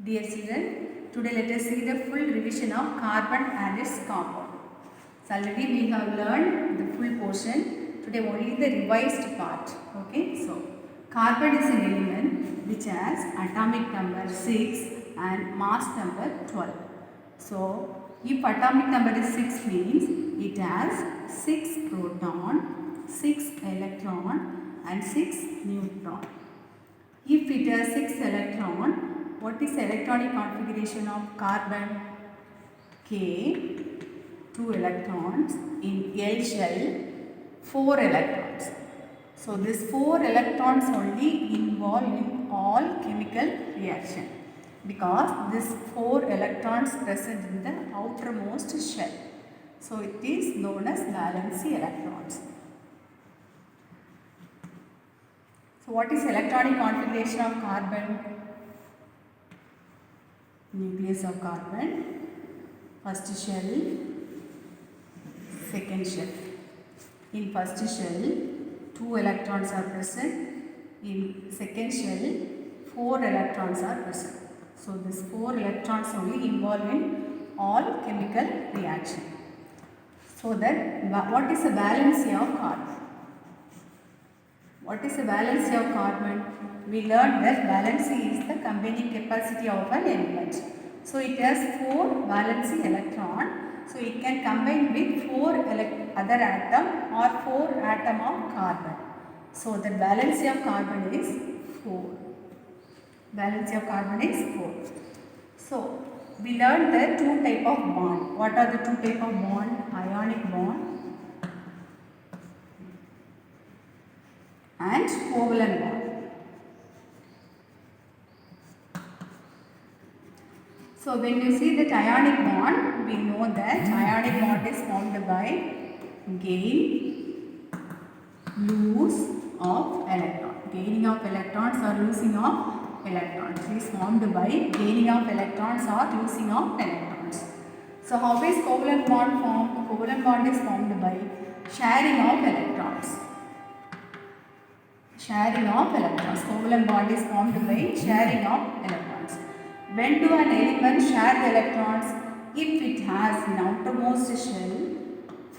Dear children, today let us see the full revision of carbon and its compound. So already we have learned the full portion. Today only the revised part. Okay, so carbon is an element which has atomic number 6 and mass number 12. So if atomic number is 6 means it has 6 proton, 6 electron and 6 neutron. If it has 6 electron, what is the electronic configuration of carbon? K, 2 electrons, in L shell, 4 electrons. So these 4 electrons only involved in all chemical reaction because these 4 electrons present in the outermost shell. So it is known as valency electrons. So what is electronic configuration of carbon? Nucleus of carbon, first shell, second shell. In first shell, 2 electrons are present. In second shell, 4 electrons are present. So these 4 electrons only involved in all chemical reaction. So that what is the valency of carbon? What is the valency of carbon? We learned that valency is the combining capacity of an element. So it has 4 valency electron. So it can combine with 4 other atom or 4 atom of carbon. So the valency of carbon is 4. Valency of carbon is 4. So we learned the 2 type of bond. What are the 2 type of bond? Ionic bond and covalent bond. So when you see that ionic bond, we know that ionic bond is formed by gain, lose of electron. Gaining of electrons or losing of electrons. It is formed by gaining of electrons or losing of electrons. So how is covalent bond formed? Covalent bond is formed by sharing of electrons. Sharing of electrons. Covalent bond is formed by sharing of electrons. When do an element share the electrons? If it has an outermost shell,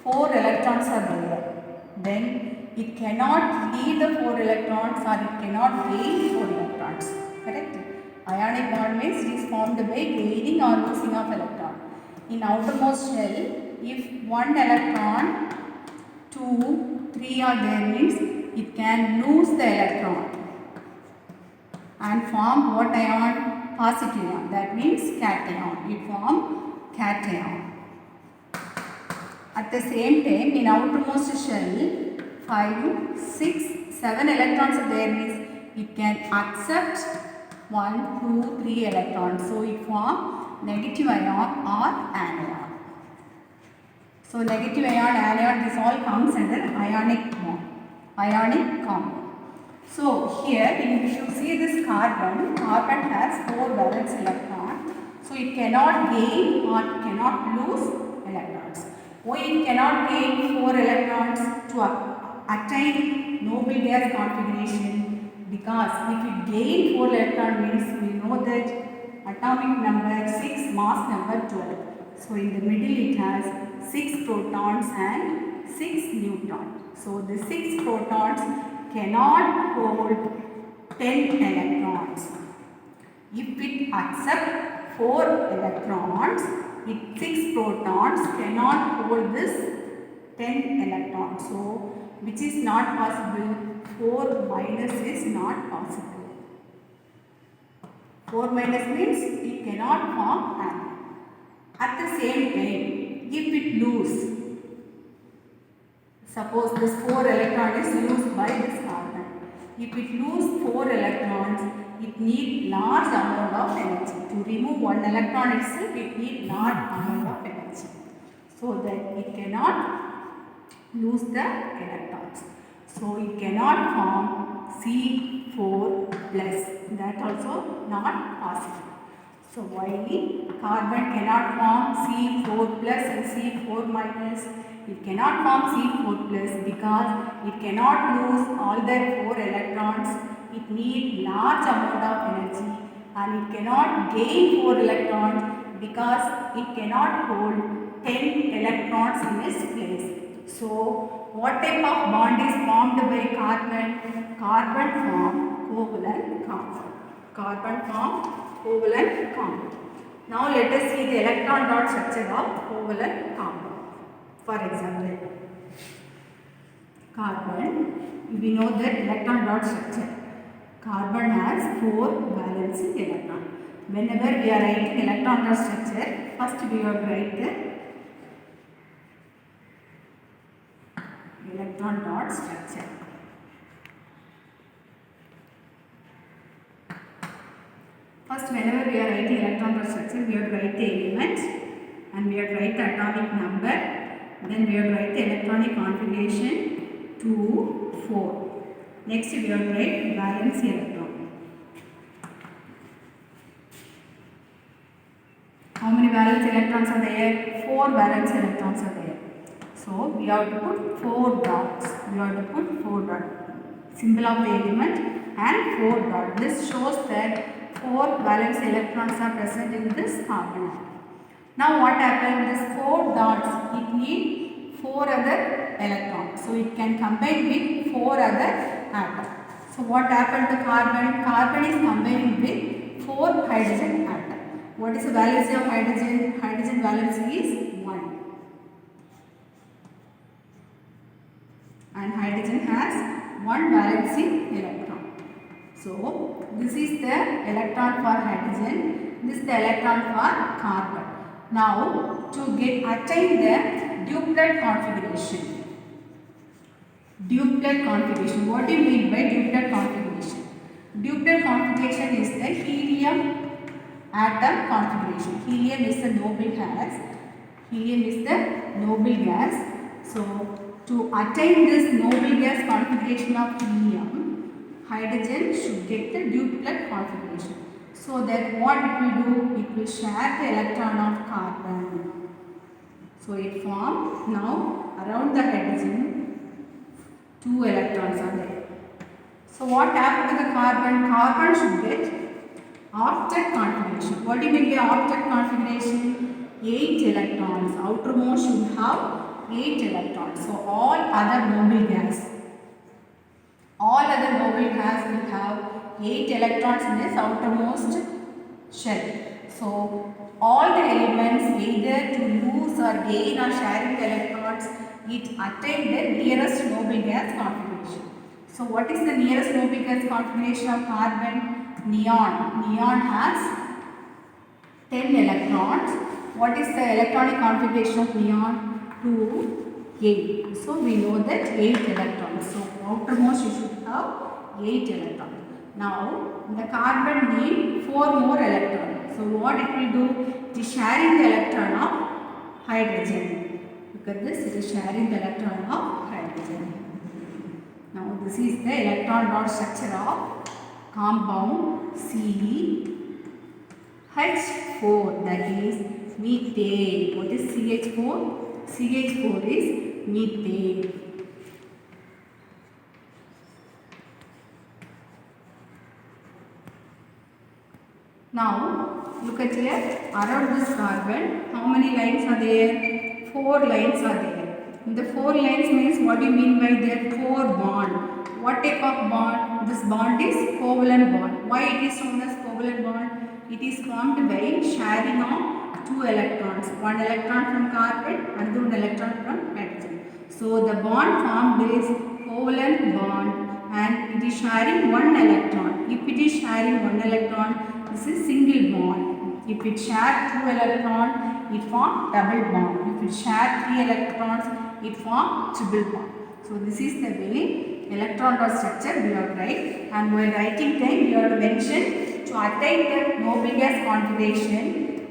4 electrons are there. Then it cannot leave the 4 electrons or it cannot gain 4 electrons. Correct? Ionic bond means it is formed by gaining or losing of electron. In outermost shell, if 1 electron, 2, 3 are there means it can lose the electron and form what ion? Positive ion. That means cation. It form cation. At the same time, in outermost shell, 5, 6, 7 electrons are there means it can accept 1, 2, 3 electrons. So it form negative ion or anion. So negative ion, anion, this all comes under ionic bond, ionic compound. So here, if you see this carbon, carbon has 4 valence electrons. So it cannot gain or cannot lose electrons. Why it cannot gain 4 electrons to attain noble gas configuration? Because if it gain 4 electrons means we know that atomic number 6, mass number 12. So in the middle it has 6 protons and 6 neutrons. So the 6 protons cannot hold 10 electrons. If it accepts 4 electrons, 6 protons cannot hold this 10 electrons. So, which is not possible? 4 minus is not possible. 4 minus means it cannot form anion. At the same time, if it lose, suppose this 4 electron is used by this carbon. If it lose 4 electrons, it needs large amount of energy. To remove 1 electron itself, it needs large amount of energy. So that it cannot lose the electrons. So it cannot form C4 plus. That also not possible. So why carbon cannot form C4 plus and C4 minus? It cannot form C4 plus because it cannot lose all their 4 electrons. It needs large amount of energy and it cannot gain 4 electrons because it cannot hold 10 electrons in its place. So, what type of bond is formed by carbon? Carbon form covalent compound. Carbon form covalent compound. Now, let us see the electron dot structure of covalent compound. For example, carbon, we know that electron dot structure. Carbon has 4 valence electron. Whenever we are writing electron dot structure, first we will write the electron dot structure. First, whenever we are writing electron dot structure, we have to write the elements and we have to write the atomic number. Then we have to write the electronic configuration 2, 4. Next, we have to write valence electron. How many valence electrons are there? 4 valence electrons are there. So, we have to put 4 dots. We have to put 4 dots. Symbol of the element and 4 dots. This shows that 4 valence electrons are present in this carbon atom. Now, what happens? This 4 dots, it needs 4 other electrons. So, it can combine with 4 other atoms. So, what happened to carbon? Carbon is combining with 4 hydrogen atoms. What is the valency of hydrogen? Hydrogen valency is 1. And hydrogen has 1 valency electron. So, this is the electron for hydrogen. This is the electron for carbon. Now, to attain the duplet configuration. Duplet configuration. What do you mean by duplet configuration? Duplet configuration is the helium atom configuration. Helium is the noble gas. Helium is the noble gas. So, to attain this noble gas configuration of helium, hydrogen should get the duplet configuration. So that what it will do? It will share the electron of carbon. So it forms now around the hydrogen 2 electrons are there. So what happened to the carbon? Carbon should get octet configuration. What do you mean by octet configuration? 8 electrons. Outermost should have 8 electrons. So all other noble gas will have 8 electrons in its outermost shell. So all the elements either to lose or gain or sharing the electrons, it attained the nearest noble gas configuration. So what is the nearest noble gas configuration of carbon? Neon. Neon has 10 electrons. What is the electronic configuration of neon? 2, 8. So we know that 8 electrons. So outermost you should have 8 electrons. Now the carbon needs 4 more electrons. So what it will do? It is sharing the electron of hydrogen. Look at this, it is sharing the electron of hydrogen. Now this is the electron dot structure of compound CH4, that is methane. What is CH4? CH4 is methane. Now look at here, around this carbon how many lines are there? 4 lines are there. The 4 lines means, what do you mean by that? 4 bond. What type of bond? This bond is covalent bond. Why it is known as covalent bond? It is formed by sharing of 2 electrons. 1 electron from carbon and 1 electron from hydrogen. So the bond formed is covalent bond and it is sharing 1 electron. If it is sharing 1 electron, this is single bond. If it shares 2 electrons, it forms double bond. If it shares 3 electrons, it forms triple bond. So this is the way electron dot structure we have to write, and while writing time we have to mention to attain the noble gas configuration,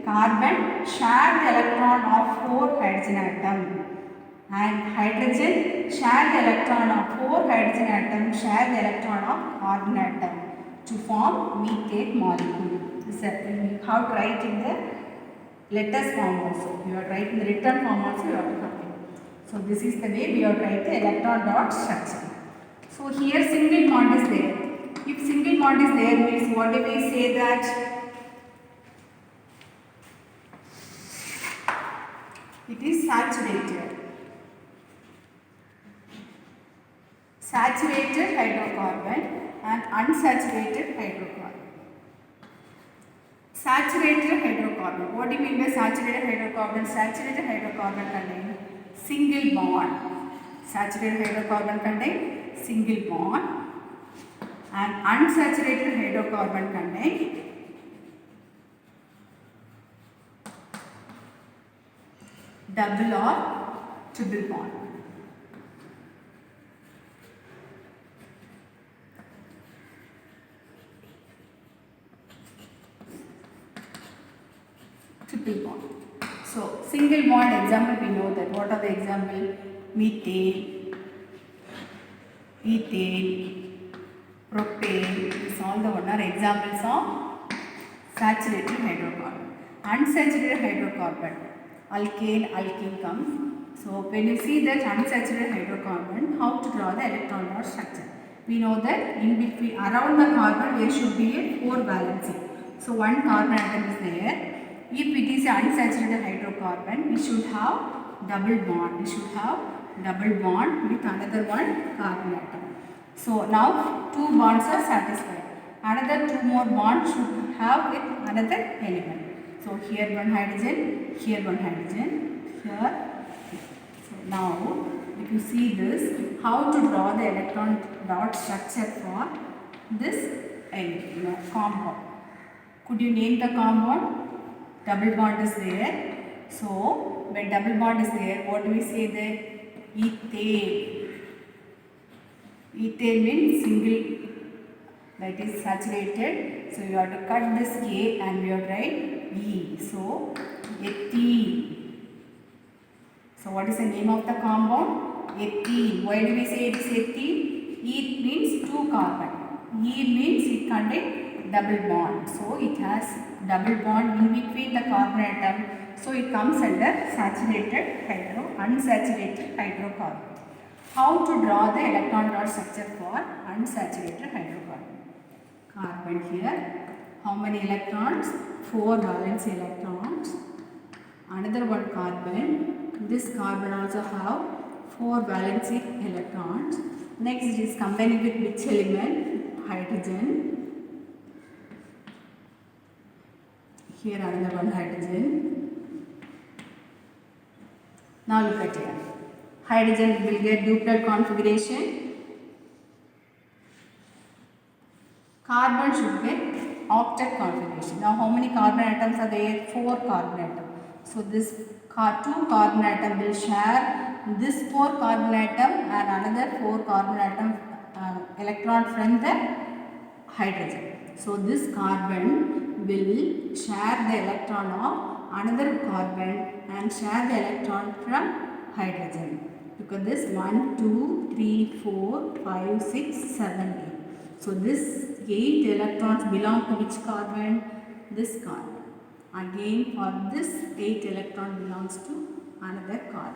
carbon share the electron of 4 hydrogen atom and hydrogen share the electron of 4 hydrogen atom share the electron of carbon atom to form methane molecule. This you have to write in the letters form also. You have to write in the written form also you have to write. So this is the way we have to write the electron dot structure. So here single bond is there. If single bond is there means what do we say that? It is saturated. Saturated hydrocarbon and unsaturated hydrocarbon. Saturated hydrocarbon. What do you mean by saturated hydrocarbon? Saturated hydrocarbon contain single bond. Saturated hydrocarbon contain single bond and unsaturated hydrocarbon contain double or triple bond. Triple bond. So single bond example we know that. What are the example? Methane, ethane, propane. These all the one are examples of saturated hydrocarbon. Unsaturated hydrocarbon, alkane, alkene comes. So when you see that unsaturated hydrocarbon, how to draw the electron dot structure? We know that in between around the carbon there should be a 4 valency. So one carbon atom is there. If it is an unsaturated hydrocarbon, we should have double bond. We should have double bond with another one carbon atom. So now 2 bonds are satisfied. Another 2 more bonds should have with another element. So here one hydrogen, here one hydrogen, here. So now if you see this, how to draw the electron dot structure for this compound. Could you name the compound? Double bond is there. So when double bond is there, what do we say there? Ethane. Ethane means single, that is saturated. So you have to cut this A and we have to write E. So ethene. So what is the name of the compound? Ethene. Why do we say it is ethene? E means 2 carbon. E means it contains double bond. So it has double bond in between the carbon atom. So it comes under saturated unsaturated hydrocarbon. How to draw the electron dot structure for unsaturated hydrocarbon? Carbon here. How many electrons? 4 valence electrons. Another one carbon. This carbon also have 4 valence electrons. Next it is combining with which element? Hydrogen. Here another one hydrogen. Now look at here. Hydrogen will get duplet configuration. Carbon should get octet configuration. Now how many carbon atoms are there? 4 carbon atoms. So this 2 carbon atom will share this 4 carbon atom and another 4 carbon atom electron from the hydrogen. So this carbon will share the electron of another carbon and share the electron from hydrogen. Look at this 1, 2, 3, 4, 5, 6, 7, 8. So this 8 electrons belong to which carbon? This carbon. Again for this 8 electron belongs to another carbon.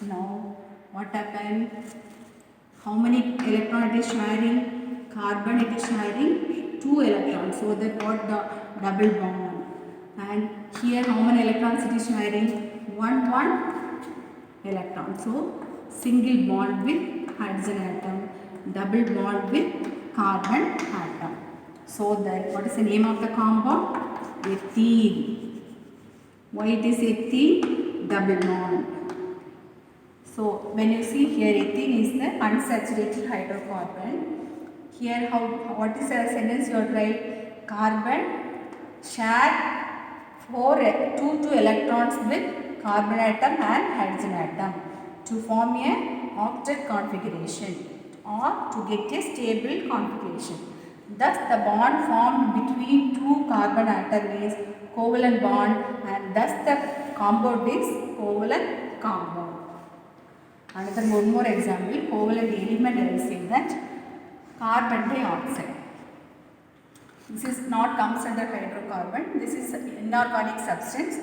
Now what happened? How many electrons it is sharing? Carbon it is sharing 2 electrons. So that what the double bond. And here how many electrons it is sharing? 1 electron. So single bond with hydrogen atom, double bond with carbon atom. So that what is the name of the compound? Ethene. Why it is ethene? Double bond. So when you see here, ethene is the unsaturated hydrocarbon. Here what is the sentence you are write? Carbon share 2 electrons with carbon atom and hydrogen atom to form a octet configuration or to get a stable configuration. Thus the bond formed between 2 carbon atoms is covalent bond and thus the compound is covalent compound. Another one more example, covalent element I will say that carbon dioxide. This is not comes under hydrocarbon. This is inorganic substance.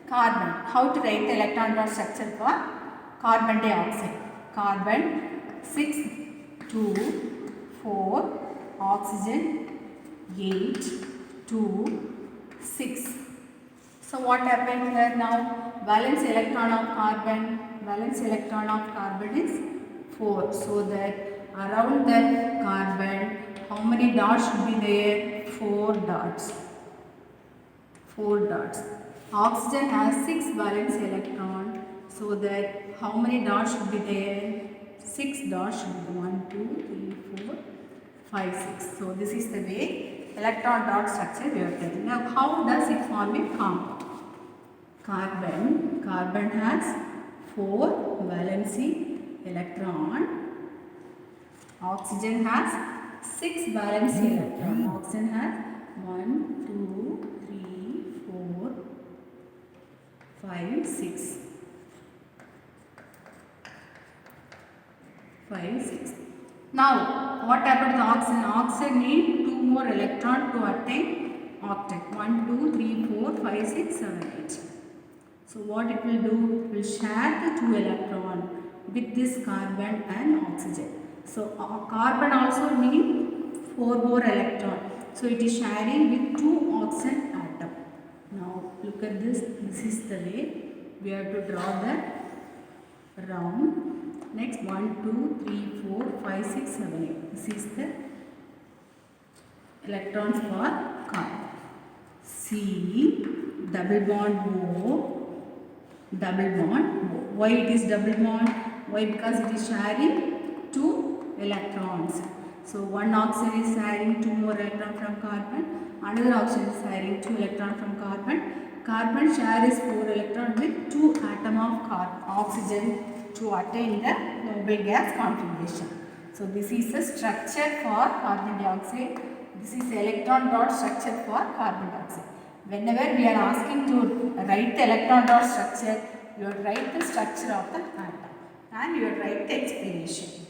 Carbon. How to write the electron dot structure for carbon dioxide? Carbon 6, 2, 4, oxygen 8, 2, 6. So what happened here now? Valence electron of carbon is 4. So that around that carbon, how many dots should be there? 4 dots. 4 dots. Oxygen has 6 valence electron. So that how many dots should be there? 6 dots should be 1, 2, 3, 4, 5, 6. So this is the way electron dot structure we are taking. Now how does it form a compound? Carbon has 4 valency electron. Oxygen has 6 valency electron. Oxygen has 1, 2, 3, 4, 5, 6. 5, 6. Now, what happened to the oxygen? Oxygen needs 2 more electrons to attain octet. 1, 2, 3, 4, 5, 6, 7, 8. So, what it will do? It will share the 2 electrons with this carbon and oxygen. So, carbon also needs 4 more electrons. So, it is sharing with 2 oxygen atom. Now, look at this. This is the way we have to draw the round. Next 1, 2, 3, 4, 5, 6, 7, 8. This is the electrons for carbon. C, double bond O, double bond O. Why it is double bond? Why? Because it is sharing 2 electrons. So one oxygen is sharing 2 more electrons from carbon. Another oxygen is sharing 2 electrons from carbon. Carbon share is 4 electrons with 2 atom of oxygen to attain the noble gas configuration. So this is the structure for carbon dioxide. This is electron dot structure for carbon dioxide. Whenever we are asking to write the electron dot structure, you will write the structure of the atom and you will write the explanation.